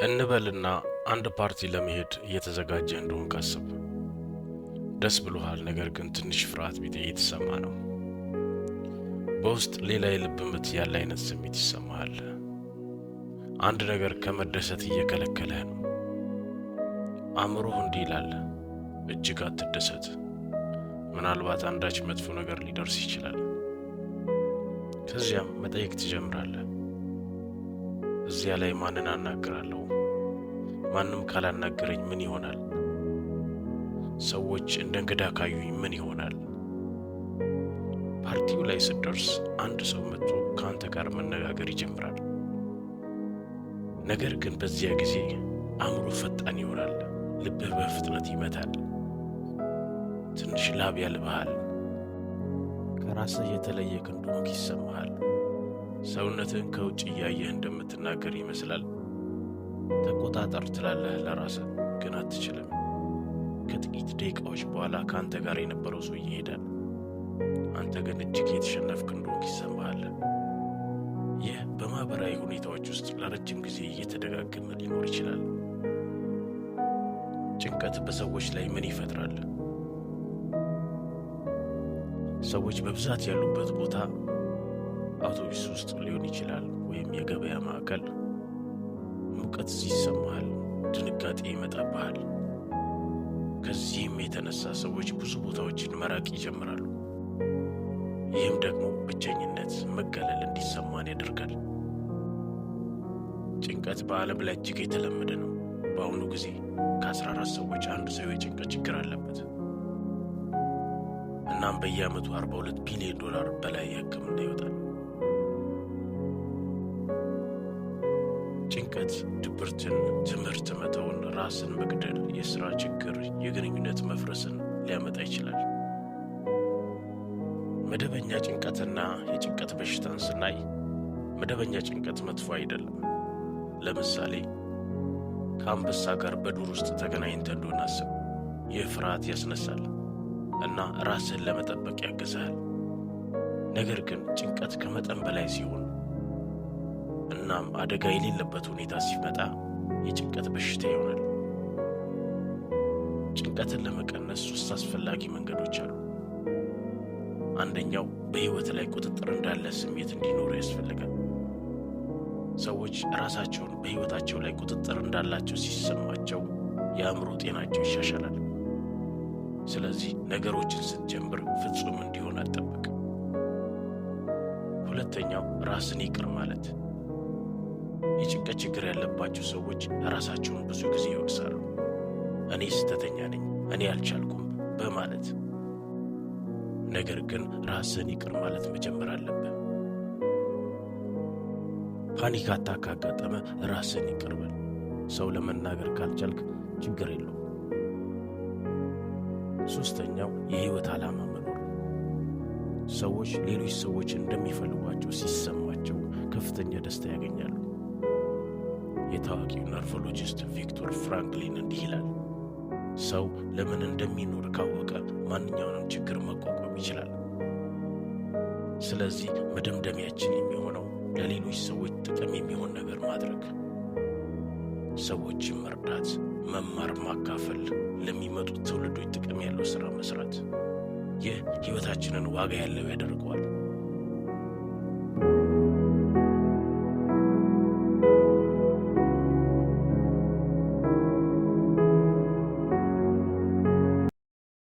እንበልና አንድ ፓርቲ ለመሄድ እየተዘጋጀ እንደሆን ካስብ ደስ ብሎሃል። ነገር ግን ትንሽ ፍርሃት ቢጤ እየተሰማ ነው። በውስጥ ሌላ የልብ ምት ያለ አይነት ስሜት ይሰማሃል። አንድ ነገር ከመደሰት እየከለከለህ ነው። አእምሮህ እንዲህ ይላል፣ እጅግ አትደሰት፣ ምናልባት አንዳች መጥፎ ነገር ሊደርስ ይችላል። ከዚያም መጠየቅ ትጀምራለህ። እዚያ ላይ ማንን አናግራለሁ? ማንም ካላናገረኝ ምን ይሆናል? ሰዎች እንደ እንግዳ ካዩኝ ምን ይሆናል? ፓርቲው ላይ ስትደርስ አንድ ሰው መጥቶ ከአንተ ጋር መነጋገር ይጀምራል። ነገር ግን በዚያ ጊዜ አእምሮ ፈጣን ይሆናል፣ ልብህ በፍጥነት ይመታል፣ ትንሽ ላብ ያልብሃል፣ ከራስህ የተለየ እንደሆንክ ይሰማሃል። ሰውነትህን ከውጭ እያየህ እንደምትናገር ይመስላል። ተቆጣጠር ትላለህ ለራስህ፣ ግን አትችልም። ከጥቂት ደቂቃዎች በኋላ ከአንተ ጋር የነበረው ሰው ይሄዳል። አንተ ግን እጅግ የተሸነፍክ እንደሆንክ ይሰማሃል። ይህ በማህበራዊ ሁኔታዎች ውስጥ ለረጅም ጊዜ እየተደጋገመ ሊኖር ይችላል። ጭንቀት በሰዎች ላይ ምን ይፈጥራል? ሰዎች በብዛት ያሉበት ቦታ አውቶቡስ ውስጥ ሊሆን ይችላል፣ ወይም የገበያ ማዕከል። ሙቀት ይሰማሃል፣ ድንጋጤ ይመጣብሃል። ከዚህም የተነሳ ሰዎች ብዙ ቦታዎችን መራቅ ይጀምራሉ። ይህም ደግሞ ብቸኝነት፣ መገለል እንዲሰማን ያደርጋል። ጭንቀት በዓለም ላይ እጅግ የተለመደ ነው። በአሁኑ ጊዜ ከ14 ሰዎች አንዱ ሰው የጭንቀት ችግር አለበት። እናም በየዓመቱ $42 ቢሊዮን በላይ የሕክምና ይወጣል። ጭንቀት ድብርትን፣ ትምህርት መተውን፣ ራስን መግደል፣ የሥራ ችግር፣ የግንኙነት መፍረስን ሊያመጣ ይችላል። መደበኛ ጭንቀትና የጭንቀት በሽታን ስናይ መደበኛ ጭንቀት መጥፎ አይደለም። ለምሳሌ ከአንበሳ ጋር በዱር ውስጥ ተገናኝተህ እንደሆነ አስብ። ይህ ፍርሃት ያስነሳል እና ራስህን ለመጠበቅ ያግዝሃል። ነገር ግን ጭንቀት ከመጠን በላይ ሲሆን እናም አደጋ የሌለበት ሁኔታ ሲመጣ የጭንቀት በሽታ ይሆናል። ጭንቀትን ለመቀነስ 3 አስፈላጊ መንገዶች አሉ። አንደኛው በሕይወት ላይ ቁጥጥር እንዳለ ስሜት እንዲኖሩ ያስፈልጋል። ሰዎች ራሳቸውን በሕይወታቸው ላይ ቁጥጥር እንዳላቸው ሲሰማቸው የአእምሮ ጤናቸው ይሻሻላል። ስለዚህ ነገሮችን ስትጀምር ፍጹም እንዲሆን አትጠብቅ። ሁለተኛው ራስን ይቅር ማለት። የጭንቀት ችግር ያለባቸው ሰዎች ራሳቸውን ብዙ ጊዜ ይወቅሳሉ። እኔ ስህተተኛ ነኝ፣ እኔ አልቻልኩም በማለት። ነገር ግን ራስን ይቅር ማለት መጀመር አለብህ። ፓኒክ አታክ ካጋጠመ ራስን ይቅር በል። ሰው ለመናገር ካልቻልክ ችግር የለውም። ሶስተኛው የህይወት ዓላማ መኖር። ሰዎች ሌሎች ሰዎች እንደሚፈልጓቸው ሲሰማቸው ከፍተኛ ደስታ ያገኛሉ። የታዋቂው ነርቮሎጂስት ቪክቶር ፍራንክሊን እንዲህ ይላል፣ ሰው ለምን እንደሚኖር ካወቀ ማንኛውንም ችግር መቋቋም ይችላል። ስለዚህ መደምደሚያችን የሚሆነው ለሌሎች ሰዎች ጥቅም የሚሆን ነገር ማድረግ፣ ሰዎችን መርዳት፣ መማር፣ ማካፈል፣ ለሚመጡት ትውልዶች ጥቅም ያለው ሥራ መስራት። ይህ ሕይወታችንን ዋጋ ያለው ያደርገዋል።